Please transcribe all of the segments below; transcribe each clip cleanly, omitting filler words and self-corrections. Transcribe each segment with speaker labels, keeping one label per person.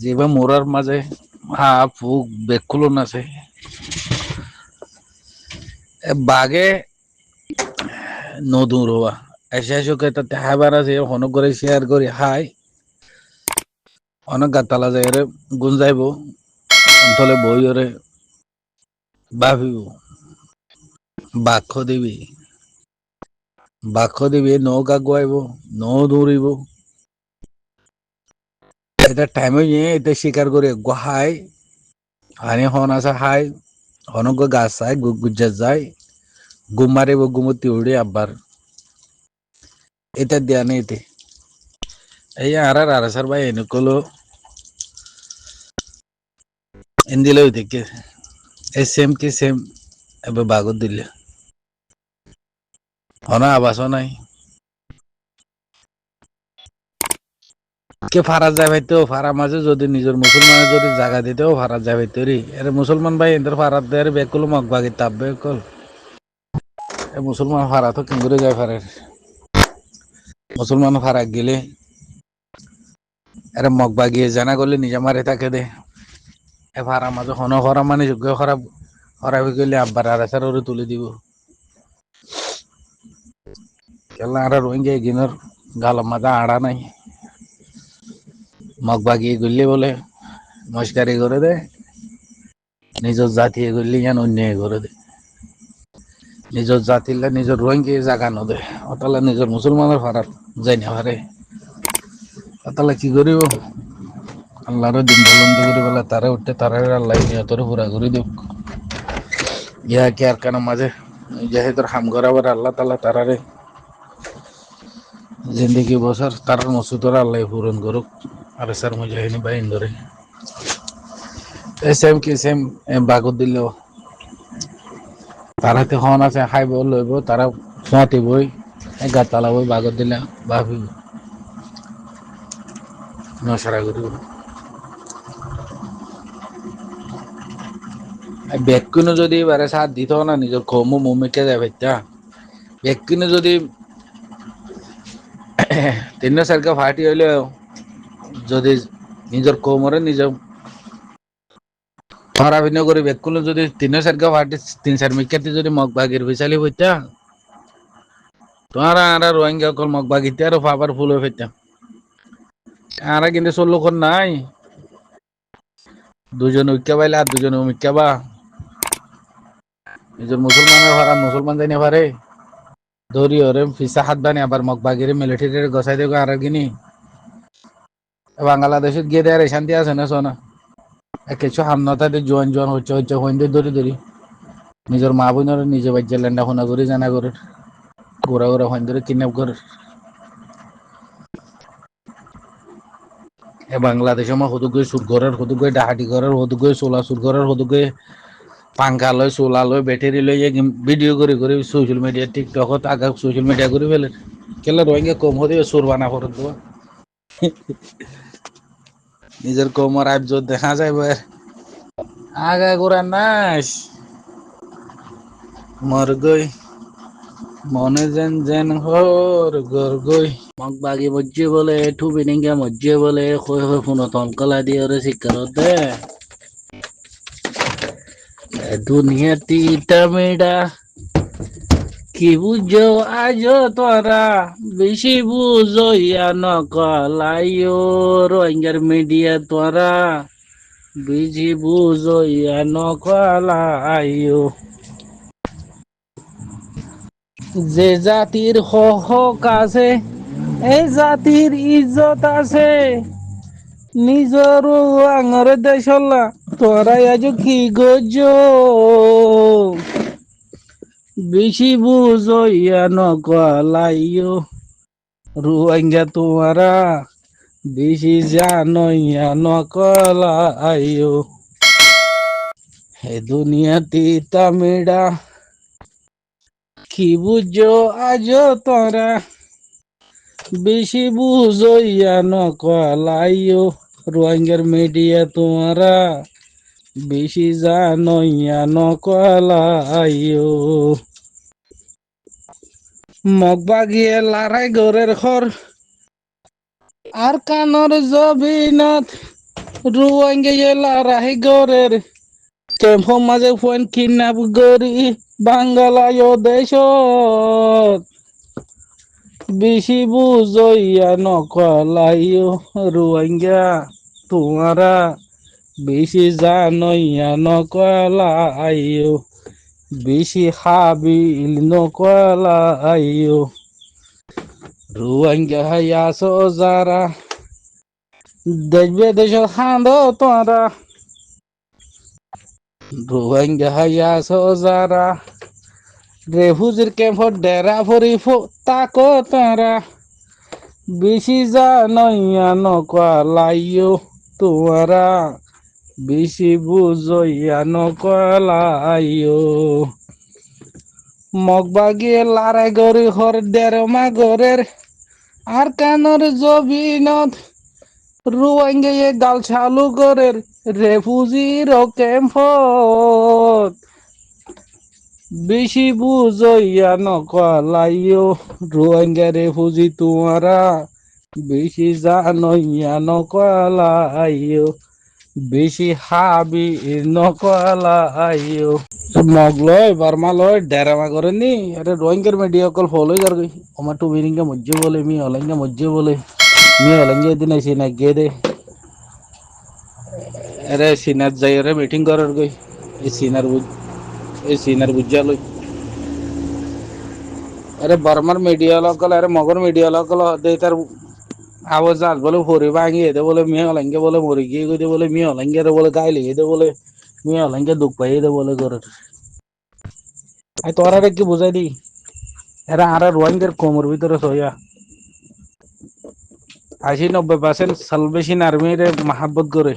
Speaker 1: যেবা মোরার মাঝে হাঁহ ফুক বেকুলন আছে বাঘে নদুর হওয়া এসে এসে তাতে হাইবার আছে হনক করে শেয়ার করে হাই অনেক গাতালা যায় রে গুন যাইব অন্তলে বই ওরে ভাবিব বাক্য দিবি নৌকা গুয়াইব নৌ দৌড়িব এটা টাইমে এটা শিকার করে গুহাই হানি হন আছে হাই হনক গাছ চাই গুজ্জা যায় গুম মারিব গুমতি উড়ে আবার এটা দেয়া নেই এতে এই আর স্যার ভাই এনকলো এন্দিলে দেখে এই সেম কি সেম এবার বাগত দিলে হনা আবাস নাই কে ফারাজ যায় ভাইতো ফারা মাঝে যদি নিজের মুসলমানের যদি জায়গা দিতেও ফারাজ যায় ভাইতো রে এর মুসলমান ভাই এদের ফারাত দেয় বেকুল মগ বাগি তাববে কল এ মুসলমান ফারা তো কিঙ্গুরে যায় ফারে মুসলমান ফারা গেলে এর মগ বাগিয়ে জানা করলে নিজে মারে তাকে দে এ ফারা মাঝে হন হরা মানে যোগ্য খারাপ হরাবি গেলে আব্বার আর এসার ওরে তুলে দিব কেলা আর রোহিঙ্গা গিনর গাল মাজা আড়া নাই মগ বাগিয়ে গলি বলে মস্কারি করে দে নিজের জাতি এগুলি যেন অন্যায় করে দে নিজের জাতিলে নিজের রোহিঙ্গা জাগা নদে অতালে নিজের মুসলমানের ফারাত যাই না পারে অতালে কি করিব আল্লাহর দিন বলন্দ করে বেলা তারে উঠতে তারে আল্লাহ নিয়তরে পুরা করে দেব ইয়া কি আর কেন মাঝে যেহেতু হাম করাবার আল্লাহ তালা তারারে জিন্দগি বছর তার মসুদরা আল্লাহ পূরণ করুক আর স্যার মুজাহিনী বাহিন ধরে সেম কি সেম বাগত দিল তারাতে হন আছে খাইব লইব তারা ফুঁয়াতি বই গাতালা বই বাগত দিলে ভাবিব নসরা করিব বেকুনো যদি এবারে সাথ দিত না নিজের কমু মুমিকে যায় ভাইতা বেকুনো যদি তিন চারকে ফাটি হইলে যদি নিজের কমরে নিজের হরাভিন্ন করে বেকুনো যদি তিন চারকে ফাটি তিন চার মিকাতে যদি মগ বাগির বিচালি হইতা তোমার আর রোহিঙ্গা কল মগ বাগিতে আরো পাবার ফুল হয়ে ফেলতাম আর কিন্তু চল্লুখন নাই দুজন উইকা পাইলে আর দুজন উমিকা বা নিজের মুসলমানের ভাড়া মুসলমান জানি পারে দৌড়ি ওরে ফিসা হাত বানি আবার মগ বাগিরে মিলিটারি গসাই দেবো আর গিনি বাংলাদেশত গিয়ে দেয় শান্তি আছে না সোনা কিছু হামনাতে জোয়ান জোয়ান হচ্ছে হচ্ছে হইন্দে ধরি ধরি নিজের মা বোনের নিজে বাজ্যা লেন্ডা ফোনা করে জানা করে ঘোরা ঘোরা হইন্দে কিডন্যাপ করে বাংলাদেশে মা হদুক সুর ঘরের হদুক ডাহাটি ঘরের হদুক সোলা সুর ঘরের হদুক পাংখা লয় সোলা লয় ব্যাটারি লই ভিডিও করে করে সোশ্যাল মিডিয়া টিকটকত আগা সোশ্যাল মিডিয়া করে ফেলে কেলে রোহিঙ্গা কম হতে সুর বানা করে দেবো নিজের কোমর আইব দেখা যাইব আগা গোড়া নাস মর গই মনে যেন যেন হর গর গই মগ বাগি মজ্জে বলে ঠুবি নিঙ্গা মজ্জে বলে কই কই ফোনো তলকলা দিয়ে ওরে শিকার দে দুনিয়া তিতা মেডা কি বুঝো আজ তোরা বেশি বুঝো ইয়া নকলাইও রোহিঙ্গার মিডিয়া তোরা বেশি বুঝো ইয়া নকলাইও যে জাতির হক আছে এই জাতির ইজ্জত আছে নিজর আঙর দেশলা তোরা আজ কি গজ বেশি বুঝো ইয়া নকলাইও রোহিঙ্গা তোমারা বেশি জানো ইয়া নকলাইও হে দুনিয়া তিতা মেডা কি বুঝো আজ তোরা বেশি বুঝো ইয়া নকলাইও রোহিঙ্গার মিডিয়া তোমরা বেশি জানো ইয়া নকলাইও মগ বাগিয়ে লড়াই গরের ঘর আর কানর জবিনত রোহিঙ্গা এলারা হে গরের কেম্প মাঝে ফোন কিডন্যাপ গরি বাঙ্গালায় দেশত বেশি বুঝইয়া নকলাইও রোহিঙ্গা তোমারা বেশি জানইয়া নকলাইও বেশি হাবিল নকলাইও রোহিঙ্গা হাইয়াছো যারা দেশ বিদেশত হাঁদ তোরা রোহিঙ্গা হাইয়াছো যারা রেফুজির ক্যাম্পত ডেরা ভরি তাকো তারা বেশি জানইয়া নকলাইও তোরা বেশি বুঝইয়া নকলাইও মগবাগিয়ে লারাই গরি হর দেড়মা গরের আর কানর জবিনত রোহিঙ্গা গাল চালু গরের রেফুজির ক্যাম্পত বেশি বুঝইয়া নকলাইও রোহিঙ্গা রেফুজি তোমারা বেশি জানইয়া নকলাইও বেশি হাবি নকলাইও মগলয় বার্মালয় ডেরামা করেনি আরে রোহিঙ্গার মিডিয়া কল ফলো কর গই আমার টু মিনিংকে মজ্জে বলে মি হলেঙ্গা মজ্জে বলে মি হলেঙ্গে দিন আইসি না গে দে আরে সিনার যাই রে মিটিং করার গই এই সিনার বুঝালই আরে বার্মার মিডিয়া লোকল আরে মগর মিডিয়া লোকল দে তার আওয়াজ আস বলে ফরি ভাঙিয়ে দে বলে মি হলেঙ্গে বলে মরি গিয়ে গই দে বলে মি হলেঙ্গে রে বলে গাইলে দে বলে মি হলেঙ্গে দুঃখ পাই দে বলে করে আই তোরা রে কি বুঝাই দি এরা আর রোহিঙ্গার কোমর ভিতরে সইয়া 80-90% সালভেশন আর্মির মাহাব্বত করে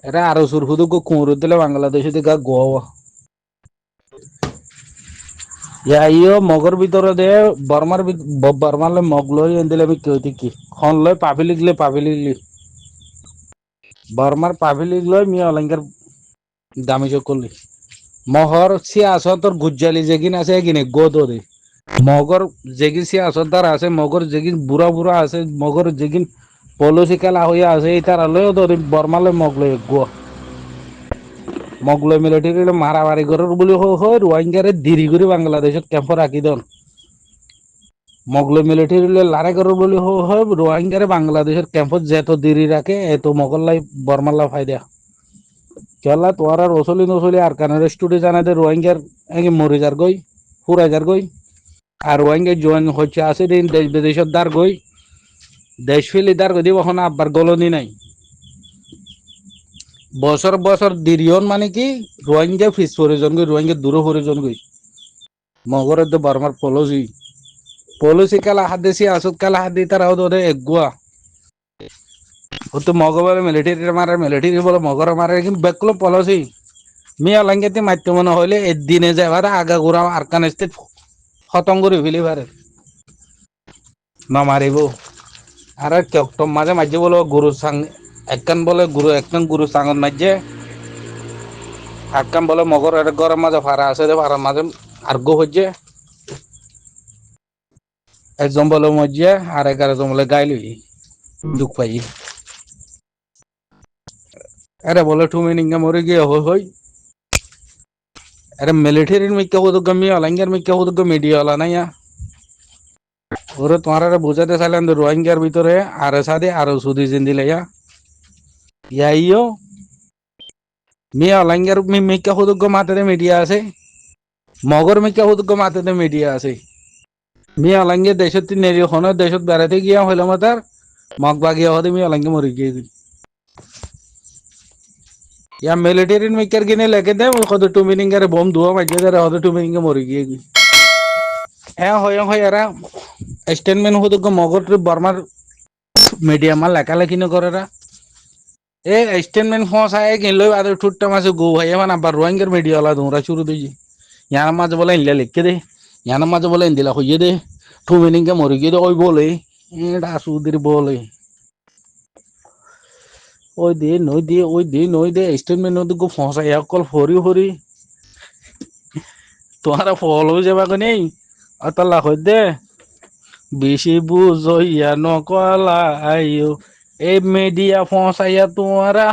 Speaker 1: এরা আরো সুরহুদু কোমর দিলে বাংলাদেশে দিকে গোয়া ইয়ো মগর ভিতরে দে বর্মালে মগ লই এন্দিলে আমি কইতি কি খন লই পাবিলিকলি বর্মার পাবিলিক লই মি অলঙ্কার দামি যোগ করলি মহর সিয়াসতর গুজ্জালি যেগিন আছে এগিনে গোদো দে মগর যেগিন সিয়াসত দ্বারা আছে মগর যেগিন বুড়া আছে মগর যেগিন পলিটিক্যাল হইয়া আছে এটার লইও তো বর্মালে মগ লই গো মগলয় মিলিটারি মারামারি করার বলে হয় রোহিঙ্গারে দেরি করে বাংলাদেশত ক্যাম্প রাখি দেন মগলয় মিলিটারি লড়াই করার বলে হয় রোহিঙ্গারে বাংলাদেশের ক্যাম্পত যেত দেরি রাখে এত মগল্লাই বর্মাল্লা ফায়দা কেলা তোর আর ওসলি নসলি আর কানের স্টুডি জানাতে রোহিঙ্গার মরে যার গই ফুরাই যার গই আর রোহিঙ্গা জয়েন হচ্ছে আছে দিন দেশ বিদেশের দ্বার গই দেশ ফেলি দ্বার গই দিব এখন আব্বার গলনি নাই বছর দিরিয়ন মানে কি রোহিঙ্গা ফিস প্রয়োজন গই রোহিঙ্গা দূর প্রয়োজন গই মগরের তো বার্মার পলিসি কালা হাত দেশি আসত কালা হাত দিয়ে তারা ওদের এগুয়া ও তো মগ বলে মিলিটারি বলে মগর মারে কিন্তু বেকলো পলিসি মিয়া লাঙ্গেতে মারতে মনে হইলে একদিনে যাবার আগা ঘুরা আরকান স্টেট খতম করে ফেলি পারে না মারিব আর কেকটম মাঝে মাঝে বলে গুরু সাং একখান গুরু সাঙর মাঝে একখান বলে মগর গরম মাঝে ফারা আছে ফারার মাঝে আর গো হচ্ছে একজন বলে মজিয়া আর 11জন বলে গাইলি দুঃখ পাই আরে বলে তুমি নিঙ্গা মরে গিয়ে হই আরে মিলিটারির মিক্কা হুদুগ মি অলঙ্গার মিক্কা হুদুগ মিডিয়া হলা না ওরে তোমার বুঝাতে চাইলেন রোহিঙ্গার ভিতরে আর সাদে আরো সুদি জিন্দি লাইয়া ইয়াইও মি অলঙ্গার মিক্কা হুদুগ মাথাতে মিডিয়া আছে মগর মিক্কা হুদুগ মাথাতে মিডিয়া আছে মি অলঙ্গে দেশত নেরিখনের দেশত বেড়াতে গিয়া হইল মাতার মগ বাগিয়া হতে মি অলঙ্গে মরি গিয়ে ইয়া মিলিটারির মিক্কার কিনে লেগে দে কত টু মিনিংগারে বোম ধোয়া মাঝে ধরে হতে টু মিনিংগে মরি গিয়ে হ্যাঁ হয় এরা স্টেটমেন্ট হতো মগর বর্মার মিডিয়াম লেখালেখি নকরে এ স্টেটমেন্ট ফসায় কিনলো আর ঠুট্টা মাসে গো ভাই মানে আবার রোহিঙ্গার মিডিয়া ওলা তোমরা শুরু দিয়েছি ইয়ার মাঝে বলে ইনলে লিখে দে ইয়ার মাঝে বলে ইন্দিলা হইয়ে দে টু মিনিংকে মরি গিয়ে দে ওই বলে এটা সুদির বলে ওই দে স্টেটমেন্ট গো ফসাই অকল ফরি তোমার ফল হয়ে যাবা নেই অতলা হই দে বেশি বুঝইয়া নকলাইও এই মিডিয়া পৌঁছাইয়া তোমারা